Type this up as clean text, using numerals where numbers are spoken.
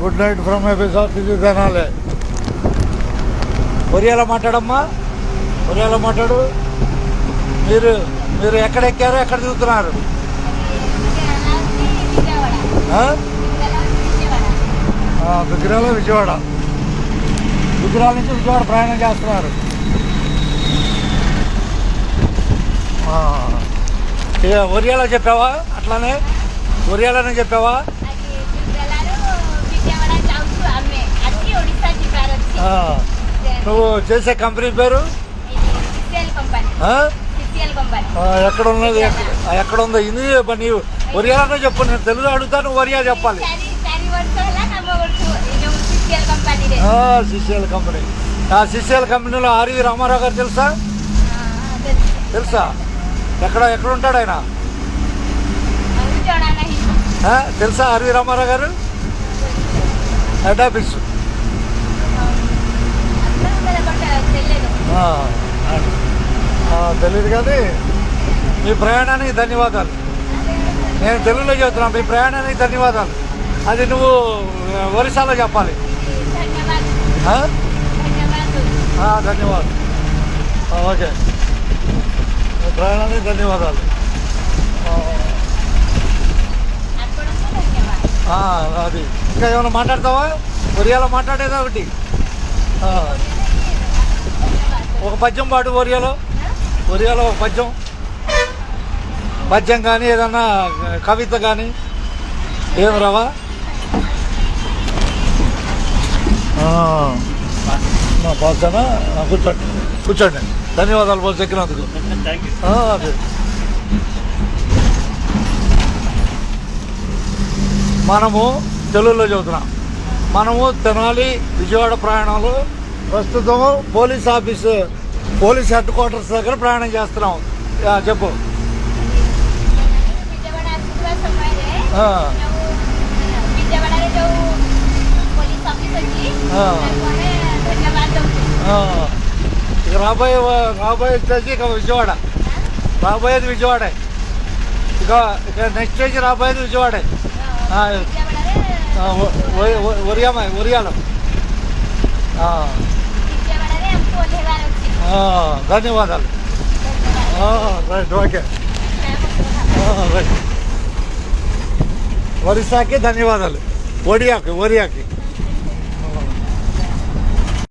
Good night from episode Tenali. ఒరియాలో మాట్లాడమ్మా, ఒరియాలో మాట్లాడు. మీరు మీరు ఎక్కడ ఎక్కారు, ఎక్కడ దిగుతున్నారు? దుగ్గిరాల విజయవాడ, దుగ్గిరాల నుంచి విజయవాడ ప్రయాణం చేస్తున్నారు. ఒరియాలో చెప్పావా? అట్లానే ఒరియాలోనే చెప్పావా? నువ్వు చేసే కంపెనీ పేరు ఎక్కడ ఉన్నది, ఎక్కడ ఉందో? ఇది నీవు ఒరియాలోనే చెప్పు. నేను తెలుగు అడుగుతా, నువ్వు ఒరియా చెప్పాలి. CCL company. ఆ సిసిఎల్ కంపెనీలో ఆర్వి రామారావు గారు తెలుసా? తెలుసా? ఎక్కడ ఎక్కడ ఉంటాడు ఆయన? తెలుసా ఆర్వి రామారావు గారు? Head office. తెలియదు కానీ మీ ప్రయాణానికి ధన్యవాదాలు. నేను తెలుగులో చెబుతున్నా, మీ ప్రయాణానికి ధన్యవాదాలు. అది నువ్వు ఒరిస్సాలో చెప్పాలి. ధన్యవాదాలు. ఓకే, మీ ప్రయాణానికి ధన్యవాదాలు. అది ఇంకా ఏమైనా మాట్లాడతావా? ఒరియాలో మాట్లాడేదా ఒకటి? ఒక పద్యం పాడు ఒరియాలో. ఒరియాలో ఒక పద్యం కానీ ఏదన్నా కవిత కానీ ఏం రావా? బాగున్నా, కూర్చోండి కూర్చోండి. ధన్యవాదాలు బాగా ఎక్కినందుకు. అదే మనము తెలుగులో చెబుతున్నాం. మనము తెనాలి విజయవాడ ప్రయాణంలో ప్రస్తుతం పోలీస్ హెడ్ క్వార్టర్స్ దగ్గర ప్రయాణం చేస్తున్నాం. చెప్పు. ఇక రాబోయే స్టేజ్ ఇక విజయవాడ. రాబోయేది విజయవాడే. ఇక నెక్స్ట్ స్టేజ్ రాబోయేది విజయవాడే. ఒరియాలో. ధన్యవాదాలు. Right, okay. రైట్, ఒరిస్సాకి ధన్యవాదాలు. ఒరియాకి